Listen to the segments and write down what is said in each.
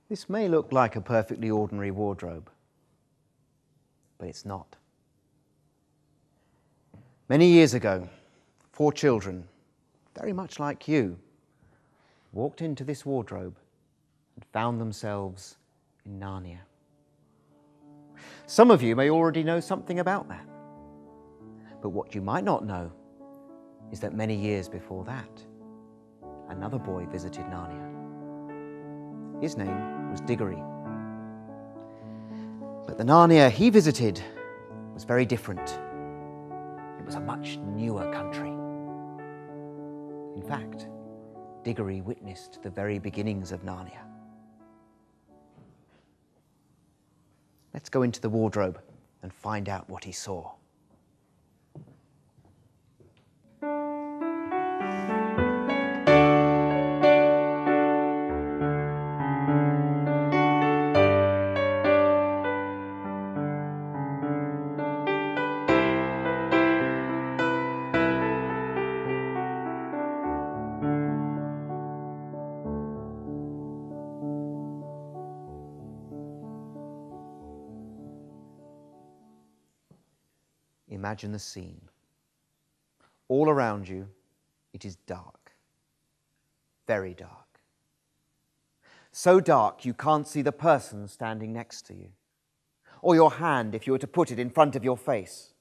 This may look like a perfectly ordinary wardrobe, but it's not. Many years ago, 4 children, very much like you, walked into this wardrobe and found themselves in Narnia. Some of you may already know something about that, but what you might not know is that many years before that, another boy visited Narnia. His name was Diggory. But the Narnia he visited was very different. It was a much newer country. In fact, Diggory witnessed the very beginnings of Narnia. Let's go into the wardrobe and find out what he saw. Imagine the scene. All around you, it is dark. Very dark. So dark you can't see the person standing next to you, or your hand if you were to put it in front of your face.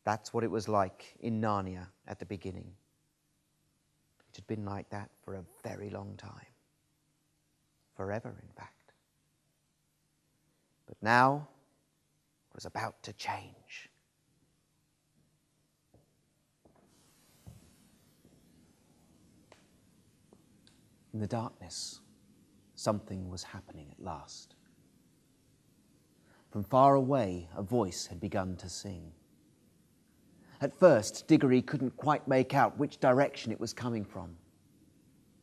That's what it was like in Narnia at the beginning. It had been like that for a very long time. Forever, in fact. But now, was about to change. In the darkness, something was happening at last. From far away, a voice had begun to sing. At first, Diggory couldn't quite make out which direction it was coming from.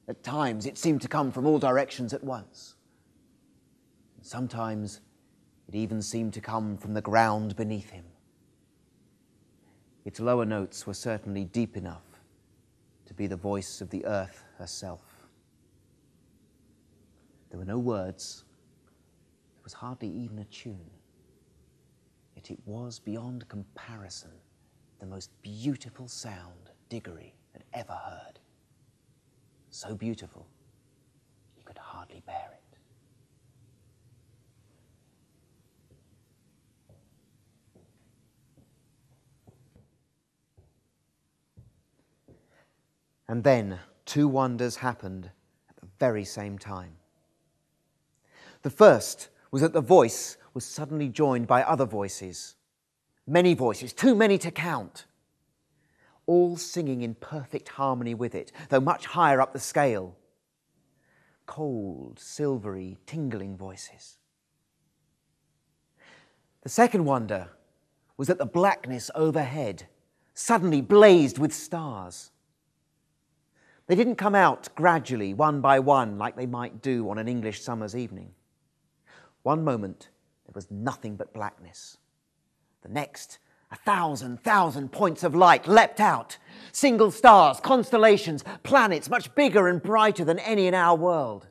At times, it seemed to come from all directions at once. And sometimes, it even seemed to come from the ground beneath him. Its lower notes were certainly deep enough to be the voice of the earth herself. There were no words. There was hardly even a tune. Yet it was beyond comparison the most beautiful sound Diggory had ever heard. So beautiful, he could hardly bear it. And then 2 wonders happened at the very same time. The first was that the voice was suddenly joined by other voices. Many voices, too many to count. All singing in perfect harmony with it, though much higher up the scale. Cold, silvery, tingling voices. The second wonder was that the blackness overhead suddenly blazed with stars. They didn't come out gradually, one by one, like they might do on an English summer's evening. One moment, there was nothing but blackness. The next, 1,000 points of light leapt out. Single stars, constellations, planets much bigger and brighter than any in our world.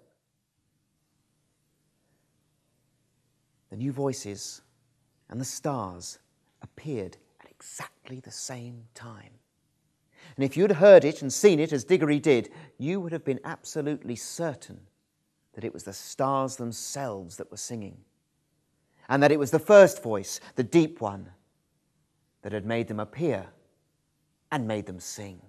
The new voices and the stars appeared at exactly the same time. And if you'd heard it and seen it as Diggory did, you would have been absolutely certain that it was the stars themselves that were singing, and that it was the first voice, the deep one, that had made them appear and made them sing.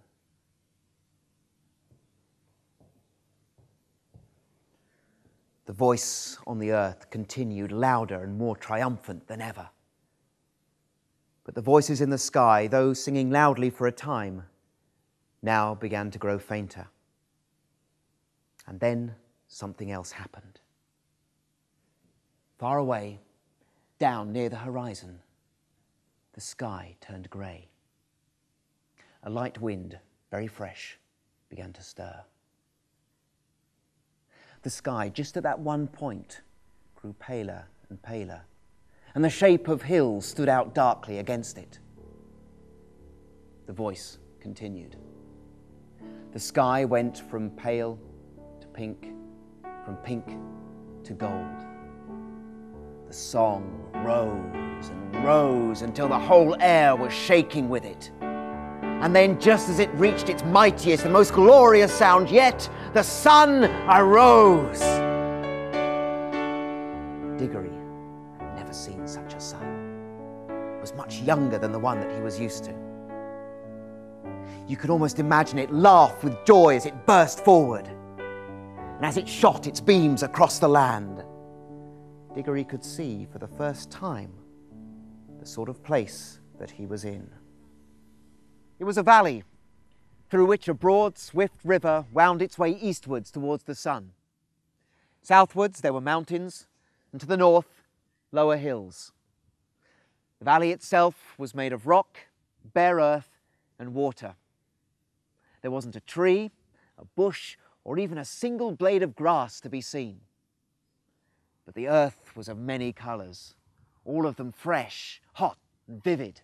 The voice on the earth continued louder and more triumphant than ever. But the voices in the sky, though singing loudly for a time, now began to grow fainter. And then something else happened. Far away, down near the horizon, the sky turned grey. A light wind, very fresh, began to stir. The sky, just at that one point, grew paler and paler, and the shape of hills stood out darkly against it. The voice continued. The sky went from pale to pink, from pink to gold. The song rose and rose until the whole air was shaking with it. And then, just as it reached its mightiest and most glorious sound yet, the sun arose. Diggory had never seen such a sun. It was much younger than the one that he was used to. You could almost imagine it laugh with joy as it burst forward. And as it shot its beams across the land, Diggory could see for the first time the sort of place that he was in. It was a valley through which a broad, swift river wound its way eastwards towards the sun. Southwards there were mountains, and to the north, lower hills. The valley itself was made of rock, bare earth, and water. There wasn't a tree, a bush, or even a single blade of grass to be seen. But the earth was of many colours, all of them fresh, hot, and vivid.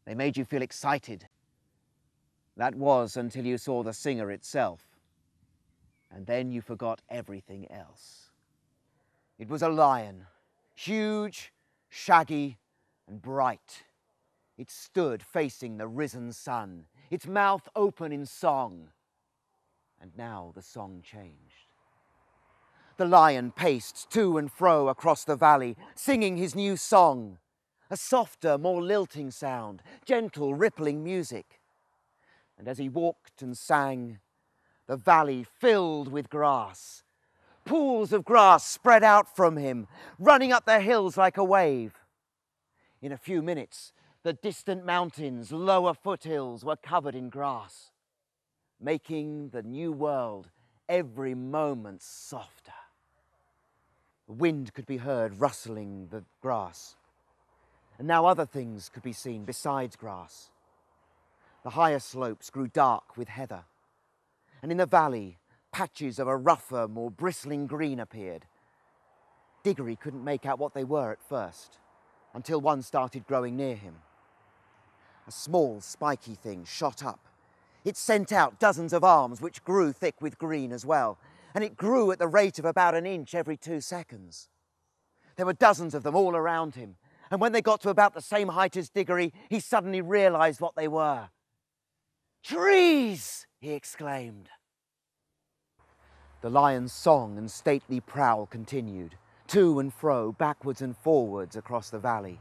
They made you feel excited. That was until you saw the singer itself. And then you forgot everything else. It was a lion, huge, shaggy, and bright. It stood facing the risen sun, its mouth open in song. And now the song changed. The lion paced to and fro across the valley, singing his new song. A softer, more lilting sound, gentle, rippling music. And as he walked and sang, the valley filled with grass. Pools of grass spread out from him, running up the hills like a wave. In a few minutes, the distant mountains, lower foothills, were covered in grass, making the new world every moment softer. The wind could be heard rustling the grass, and now other things could be seen besides grass. The higher slopes grew dark with heather, and in the valley, patches of a rougher, more bristling green appeared. Diggory couldn't make out what they were at first, until one started growing near him. A small, spiky thing shot up. It sent out dozens of arms which grew thick with green as well, and it grew at the rate of about an inch every 2 seconds. There were dozens of them all around him, and when they got to about the same height as Diggory, he suddenly realised what they were. "Trees!" he exclaimed. The lion's song and stately prowl continued, to and fro, backwards and forwards across the valley.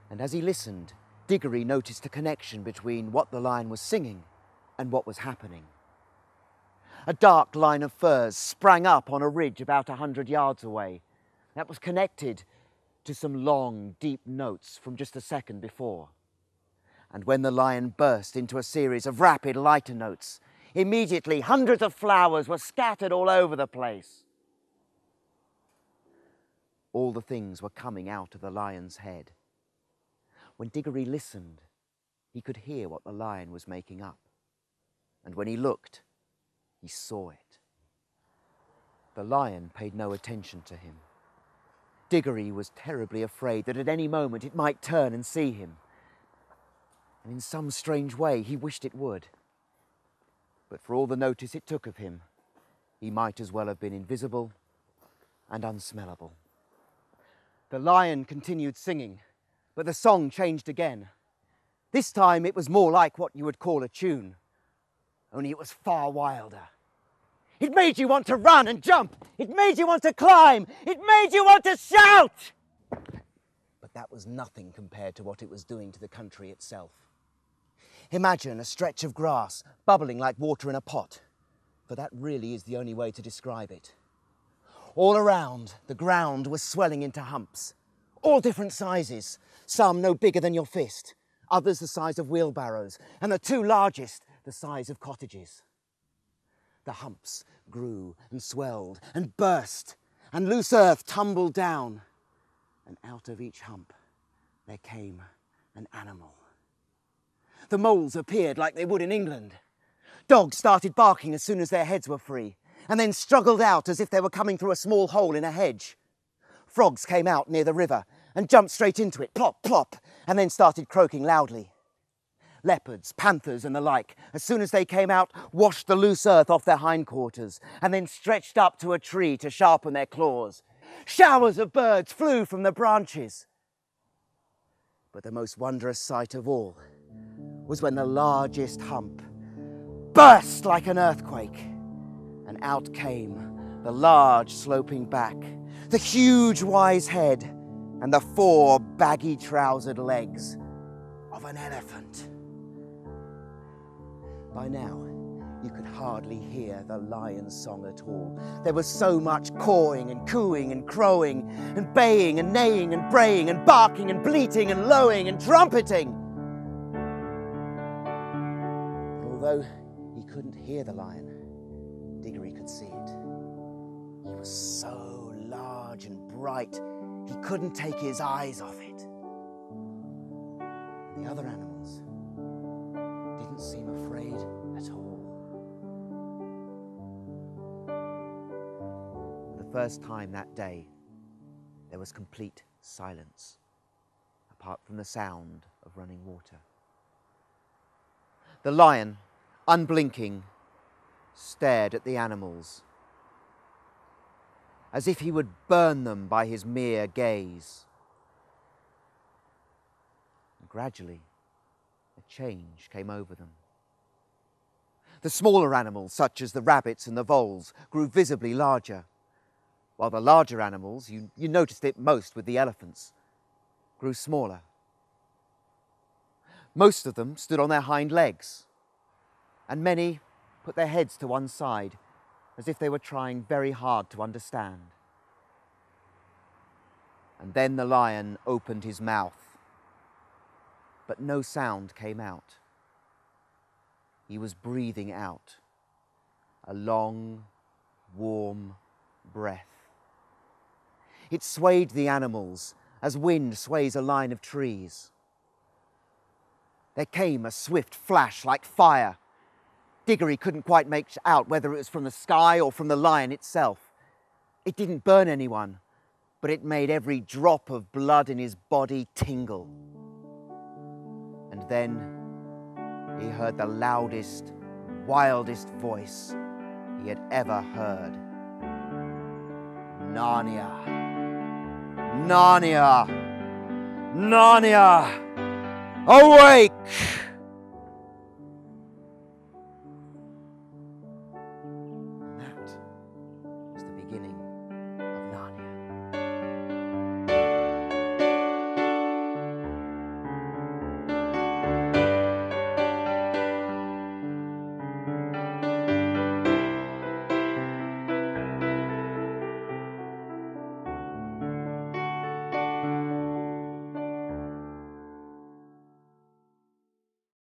And as he listened, Diggory noticed a connection between what the lion was singing and what was happening. A dark line of firs sprang up on a ridge about 100 yards away. That was connected to some long, deep notes from just a second before. And when the lion burst into a series of rapid, lighter notes, immediately hundreds of flowers were scattered all over the place. All the things were coming out of the lion's head. When Diggory listened, he could hear what the lion was making up. And when he looked, he saw it. The lion paid no attention to him. Diggory was terribly afraid that at any moment it might turn and see him. And in some strange way, he wished it would. But for all the notice it took of him, he might as well have been invisible and unsmellable. The lion continued singing, but the song changed again. This time it was more like what you would call a tune, only it was far wilder. It made you want to run and jump. It made you want to climb. It made you want to shout. But that was nothing compared to what it was doing to the country itself. Imagine a stretch of grass bubbling like water in a pot, for that really is the only way to describe it. All around, the ground was swelling into humps, all different sizes, some no bigger than your fist, others the size of wheelbarrows, and the two largest the size of cottages. The humps grew and swelled and burst, and loose earth tumbled down, and out of each hump there came an animal. The moles appeared like they would in England. Dogs started barking as soon as their heads were free, and then struggled out as if they were coming through a small hole in a hedge. Frogs came out near the river and jumped straight into it, plop, plop, and then started croaking loudly. Leopards, panthers and the like, as soon as they came out, washed the loose earth off their hindquarters and then stretched up to a tree to sharpen their claws. Showers of birds flew from the branches. But the most wondrous sight of all was when the largest hump burst like an earthquake, and out came the large sloping back, the huge wise head, and the 4 baggy-trousered legs of an elephant. By now, you could hardly hear the lion's song at all. There was so much cawing and cooing and crowing and baying and neighing and braying and barking and bleating and lowing and trumpeting. And although he couldn't hear the lion, Diggory could see it. He was so large and bright, he couldn't take his eyes off it. And the other animals didn't seem afraid at all. For the first time that day, there was complete silence, apart from the sound of running water. The lion, unblinking, stared at the animals, as if he would burn them by his mere gaze. And gradually, a change came over them. The smaller animals, such as the rabbits and the voles, grew visibly larger, while the larger animals, you noticed it most with the elephants, grew smaller. Most of them stood on their hind legs, and many put their heads to one side, as if they were trying very hard to understand. And then the lion opened his mouth, but no sound came out. He was breathing out a long, warm breath. It swayed the animals as wind sways a line of trees. There came a swift flash like fire. Diggory couldn't quite make out whether it was from the sky or from the lion itself. It didn't burn anyone, but it made every drop of blood in his body tingle. And then he heard the loudest, wildest voice he had ever heard. Narnia, Narnia, Narnia, awake!